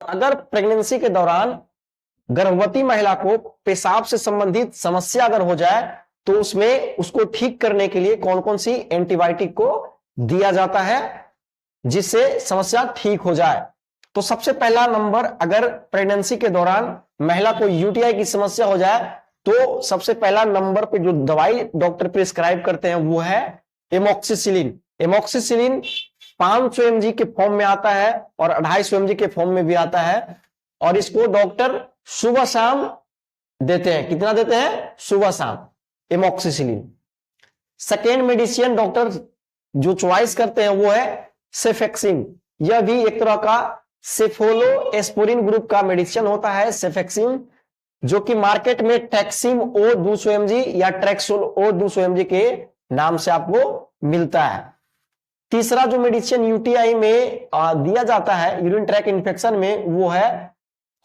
अगर प्रेगनेंसी के दौरान गर्भवती महिला को पेशाब से संबंधित समस्या अगर हो जाए तो उसमें उसको ठीक करने के लिए कौन कौन सी एंटीबायोटिक को दिया जाता है जिससे समस्या ठीक हो जाए। तो सबसे पहला नंबर, अगर प्रेगनेंसी के दौरान महिला को यूटीआई की समस्या हो जाए तो सबसे पहला नंबर पे जो दवाई डॉक्टर प्रिस्क्राइब करते हैं वो है एमोक्सिसिलिन। एमोक्सिसिलिन 500 mg के फॉर्म में आता है और 250 mg के फॉर्म में भी आता है और इसको डॉक्टर सुबह शाम देते हैं। कितना देते हैं? सुबह शाम एमोक्सिसिलिन। सेकेंड मेडिसिन डॉक्टर जो चॉइस करते हैं वो है सेफेक्सिन। यह भी एक तरह का सेफोलोएस्पोरिन ग्रुप का मेडिसिन होता है सेफेक्सिन, जो कि मार्केट में टैक्सिम ओ 200 mg या ट्रैक्सोल ओ 200 mg के नाम से आपको मिलता है। तीसरा जो मेडिसिन यूटीआई में दिया जाता है यूरिन ट्रैक इन्फेक्शन में वो है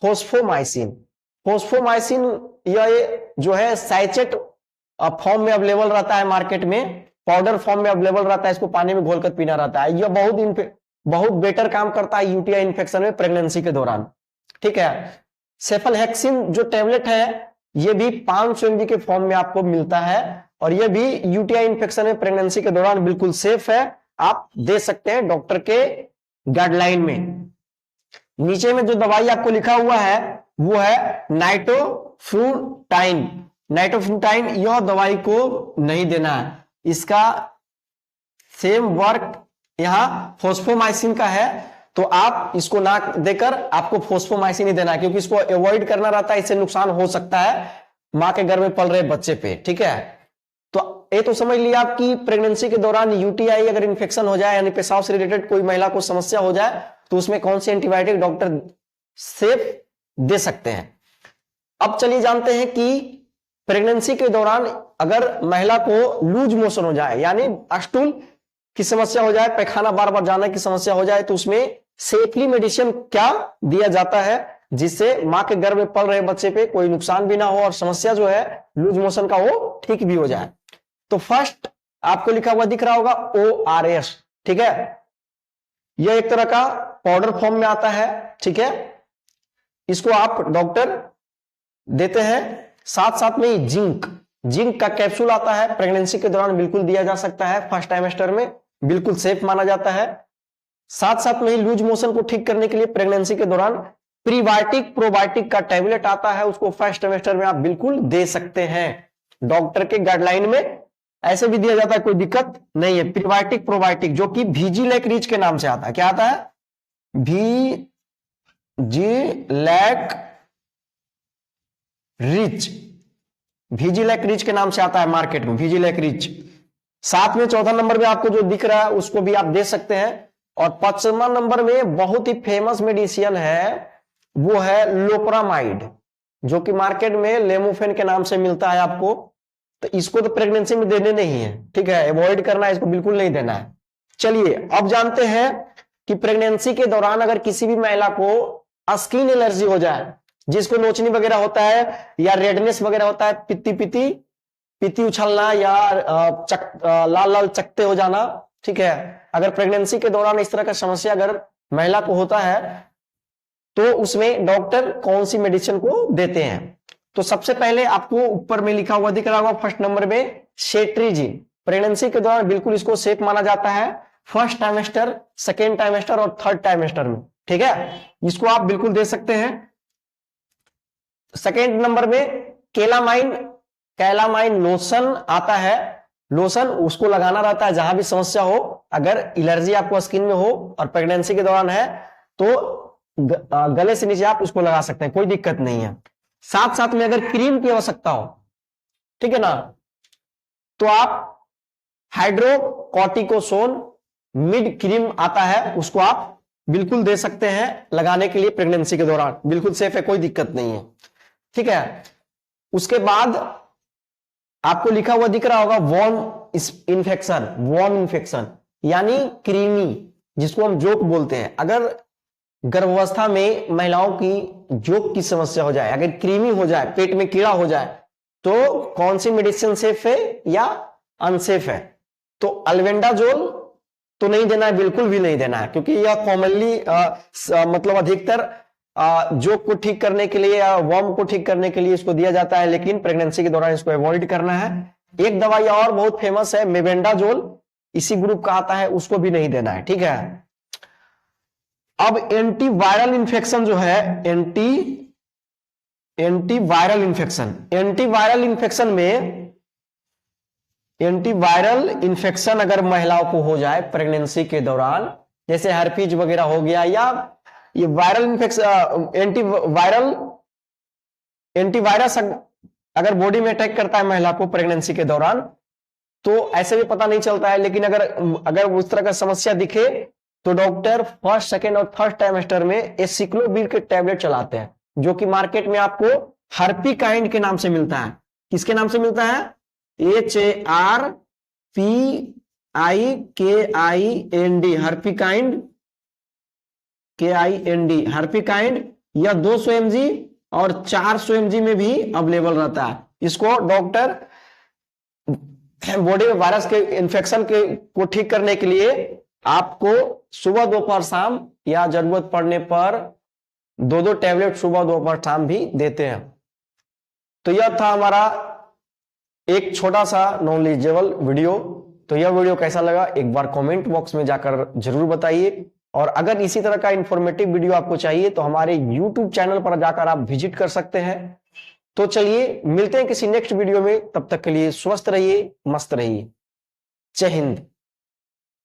फोस्फोमाइसिन। फोस्फोमाइसिन यह जो है सैचेट फॉर्म में अवेलेबल रहता है, मार्केट में पाउडर फॉर्म में अवेलेबल रहता है, इसको पानी में घोलकर पीना रहता है। यह बहुत बेटर काम करता है यूटीआई इन्फेक्शन में प्रेगनेंसी के दौरान। ठीक है। सेफलहेक्सिन जो टेबलेट है यह भी 500 mg के फॉर्म में आपको मिलता है और यह भी यूटीआई इन्फेक्शन में प्रेगनेंसी के दौरान बिल्कुल सेफ है, आप दे सकते हैं डॉक्टर के गाइडलाइन में। नीचे में जो दवाई आपको लिखा हुआ है वो है नाइट्रोफ्यूटाइन। नाइट्रोफ्यूटाइन यह दवाई को नहीं देना है, इसका सेम वर्क यहां फोस्फोमाइसिन का है, तो आप इसको ना देकर आपको फोस्फोमाइसिन ही देना है क्योंकि इसको अवॉइड करना रहता है, इससे नुकसान हो सकता है मां के गर्भ में पल रहे बच्चे पे। ठीक है। तो ये तो समझ लिया आप कि प्रेगनेंसी के दौरान यूटीआई अगर इन्फेक्शन हो जाए यानी पेशाब से रिलेटेड कोई महिला को समस्या हो जाए तो उसमें कौन सी एंटीबायोटिक डॉक्टर सेफ दे सकते हैं। अब चलिए जानते हैं कि प्रेगनेंसी के दौरान अगर महिला को लूज मोशन हो जाए यानी स्टूल की समस्या हो जाए, पैखाना बार बार जाने की समस्या हो जाए, तो उसमें सेफली मेडिसिन क्या दिया जाता है जिससे मां के गर्भ में पल रहे बच्चे पे कोई नुकसान भी ना हो और समस्या जो है लूज मोशन का वो ठीक भी हो जाए। तो फर्स्ट आपको लिखा हुआ दिख रहा होगा ORS। ठीक है। यह एक तरह का पाउडर फॉर्म में आता है। ठीक है। इसको आप डॉक्टर देते हैं। साथ साथ में ही जिंक का कैप्सूल आता है, प्रेगनेंसी के दौरान बिल्कुल दिया जा सकता है, फर्स्ट टाइमेस्टर में बिल्कुल सेफ माना जाता है। साथ साथ में ही लूज मोशन को ठीक करने के लिए प्रेगनेंसी के दौरान प्रीबायोटिक प्रोबायोटिक का टैबलेट आता है, उसको फर्स्ट टाइमेस्टर में आप बिल्कुल दे सकते हैं डॉक्टर के गाइडलाइन में, ऐसे भी दिया जाता है, कोई दिक्कत नहीं है। प्रीबायोटिक प्रोबायोटिक जो कि VG-लैक रिच के नाम से आता है। क्या आता है? VG-लैक रिच। VG-लैक रिच के नाम से आता है मार्केट में, VG-लैक रिच। साथ में चौथा नंबर में आपको जो दिख रहा है उसको भी आप दे सकते हैं। और पांचवा नंबर में बहुत ही फेमस मेडिसिन है वो है लोपरामाइड, जो कि मार्केट में लेमोफेन के नाम से मिलता है आपको। तो इसको तो प्रेगनेंसी में देने नहीं है। ठीक है, अवॉइड करना है, इसको बिल्कुल नहीं देना है। चलिए अब जानते हैं कि प्रेगनेंसी के दौरान अगर किसी भी महिला को स्किन एलर्जी हो जाए, जिसको नोचनी वगैरह होता है या रेडनेस वगैरह होता है, पित्ती उछलना या लाल लाल चकते हो जाना। ठीक है। अगर प्रेगनेंसी के दौरान इस तरह का समस्या अगर महिला को होता है तो उसमें डॉक्टर कौन सी मेडिसिन को देते हैं। तो सबसे पहले आपको ऊपर में लिखा हुआ दिख रहा होगा फर्स्ट नंबर में सेट्रीजिन। प्रेगनेंसी के दौरान बिल्कुल इसको सेफ माना जाता है, फर्स्ट टाइमेस्टर, सेकेंड टाइमेस्टर और थर्ड टाइमेस्टर में। ठीक है, इसको आप बिल्कुल दे सकते हैं। सेकेंड नंबर में कैलामाइन लोशन आता है, लोशन उसको लगाना रहता है जहां भी समस्या हो। अगर एलर्जी आपको स्किन में हो और प्रेगनेंसी के दौरान है तो गले से नीचे आप उसको लगा सकते हैं, कोई दिक्कत नहीं है। साथ साथ में अगर क्रीम की आवश्यकता हो, ठीक है ना, तो आप हाइड्रोकॉर्टिकोसोन मिड क्रीम आता है, उसको आप बिल्कुल दे सकते हैं लगाने के लिए प्रेगनेंसी के दौरान, बिल्कुल सेफ है, कोई दिक्कत नहीं है। ठीक है। उसके बाद आपको लिखा हुआ दिख रहा होगा वॉर्म इन्फेक्शन यानी क्रीमी, जिसको हम जोक बोलते हैं। अगर गर्भावस्था में महिलाओं की जोक की समस्या हो जाए, अगर क्रीमी हो जाए, पेट में कीड़ा हो जाए, तो कौन सी मेडिसिन सेफ है या अनसेफ है? तो अल्बेंडाजोल तो नहीं देना है, बिल्कुल भी नहीं देना है, क्योंकि यह कॉमनली मतलब अधिकतर जो को ठीक करने के लिए या वर्म को ठीक करने के लिए इसको दिया जाता है, लेकिन प्रेगनेंसी के दौरान इसको अवॉइड करना है। एक दवाई और बहुत फेमस है मेबेंडाजोल, इसी ग्रुप का आता है, उसको भी नहीं देना है, ठीक है। अब एंटीवायरल इन्फेक्शन जो है, एंटीवायरल इन्फेक्शन अगर महिलाओं को हो जाए प्रेगनेंसी के दौरान, जैसे हर्पीज वगैरह हो गया, या ये वायरल इन्फेक्शन, एंटीवायरस अगर बॉडी में अटैक करता है महिला को प्रेगनेंसी के दौरान, तो ऐसे भी पता नहीं चलता है, लेकिन अगर उस तरह का समस्या दिखे तो डॉक्टर फर्स्ट, सेकेंड और थर्ड ट्राइमेस्टर में एसिक्लोविर के टैबलेट चलाते हैं, जो कि मार्केट में आपको हर्पिकाइंड के नाम से मिलता है। किसके नाम से मिलता है? HARPIKIND, हर्पिकाइंड। यह 200 mg और 400 mg में भी अवेलेबल रहता है। इसको डॉक्टर बॉडी में वायरस के इन्फेक्शन को ठीक करने के लिए आपको सुबह दोपहर शाम या जरूरत पड़ने पर 2-2 टैबलेट सुबह दोपहर शाम भी देते हैं। तो यह था हमारा एक छोटा सा नॉलेजेबल वीडियो। तो यह वीडियो कैसा लगा एक बार कमेंट बॉक्स में जाकर जरूर बताइए, और अगर इसी तरह का इंफॉर्मेटिव वीडियो आपको चाहिए तो हमारे YouTube चैनल पर जाकर आप विजिट कर सकते हैं। तो चलिए मिलते हैं किसी नेक्स्ट वीडियो में, तब तक के लिए स्वस्थ रहिए, मस्त रहिए। जय हिंद।